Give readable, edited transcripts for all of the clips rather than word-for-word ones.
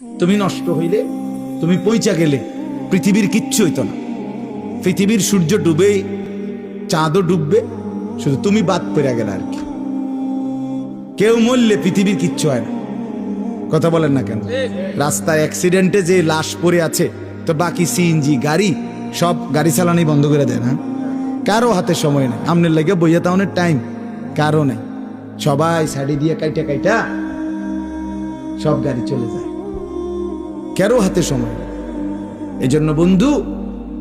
তুমি নষ্ট হইলে, তুমি পৌঁছা গেলে পৃথিবীর কিচ্ছু হইতো না। পৃথিবীর সূর্য ডুবে, চাঁদও ডুববে, শুধু তুমি বাদ পড়ে গেলে আর কি। কেউ মরলে পৃথিবীর কিচ্ছু হয় না। কথা বলেন না কেন? রাস্তায় অ্যাক্সিডেন্টে যে লাশ পড়ে আছে, তো বাকি সিএনজি গাড়ি সব গাড়ি চালানি বন্ধ করে দেয় না। কারো হাতে সময় নেই, আমনের লাগে বইয়া তাওনের টাইম কারো নেই। সবাই শাড়ি দিয়ে কাইটা কাইটা সব গাড়ি চলে যায়, কারো হাতে সময় নেই। এই জন্য বন্ধু,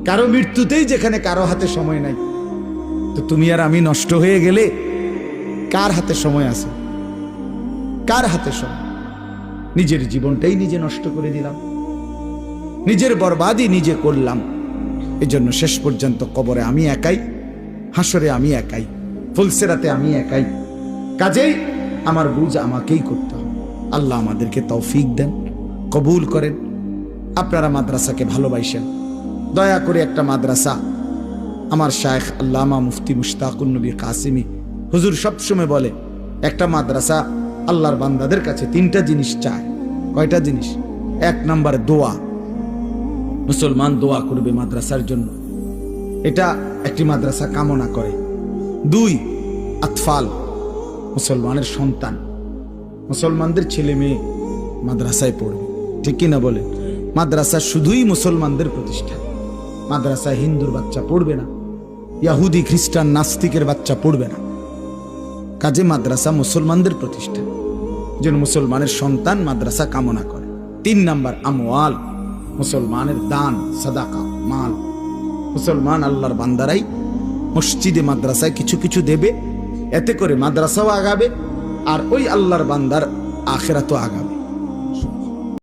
কারো মৃত্যুতেই যেখানে কারো হাতে সময় নাই, তো তুমি আর আমি নষ্ট হয়ে গেলে কার হাতে সময় আছে? কার হাতে সময়? নিজের জীবনটাই নিজে নষ্ট করে দিলাম, নিজের বরবাদই নিজে করলাম। এই জন্য শেষ পর্যন্ত কবরে আমি একাই, হাসরে আমি একাই, ফুলসেরাতে আমি একাই। কাজেই আমার বুঝ আমাকেই করতে হবে। আল্লাহ আমাদেরকে তৌফিক দেন, কবুল করেন। আপনারা মাদ্রাসাকে ভালোবাসেন, দয়া করে একটা মাদ্রাসা, আমার শায়েখ আল্লামা মুফতি মুশতাকুন নবী কাসিমি হুজুর সবসময় বলে, একটা মাদ্রাসা আল্লাহর বান্দাদের কাছে তিনটা জিনিস চায়। কয়টা জিনিস? এক নাম্বার দোয়া, মুসলমান দোয়া করবে মাদ্রাসার জন্য, এটা একটি মাদ্রাসা কামনা করে। দুই, আতফাল, মুসলমানের সন্তান, মুসলমানদের ছেলে মেয়ে মাদ্রাসায় পড়বে। ঠিক কিনা বলে? মাদ্রাসা শুধুই মুসলমানদের প্রতিষ্ঠান। মাদ্রাসায় হিন্দুর বাচ্চা পড়বে না, ইহুদি খ্রিস্টান নাস্তিকের বাচ্চা পড়বে না। কাজে মাদ্রাসা মুসলমানদের প্রতিষ্ঠান, যেন মুসলমানের সন্তান মাদ্রাসা কামনা করে। তিন নাম্বার আমওয়াল, মুসলমানের দান, সাদাকা, মাল। মুসলমান আল্লাহর বান্দারাই মসজিদে মাদ্রাসায় কিছু কিছু দেবে, এতে করে মাদ্রাসাও আগাবে আর ওই আল্লাহর বান্দার আখিরাতও আগাবে।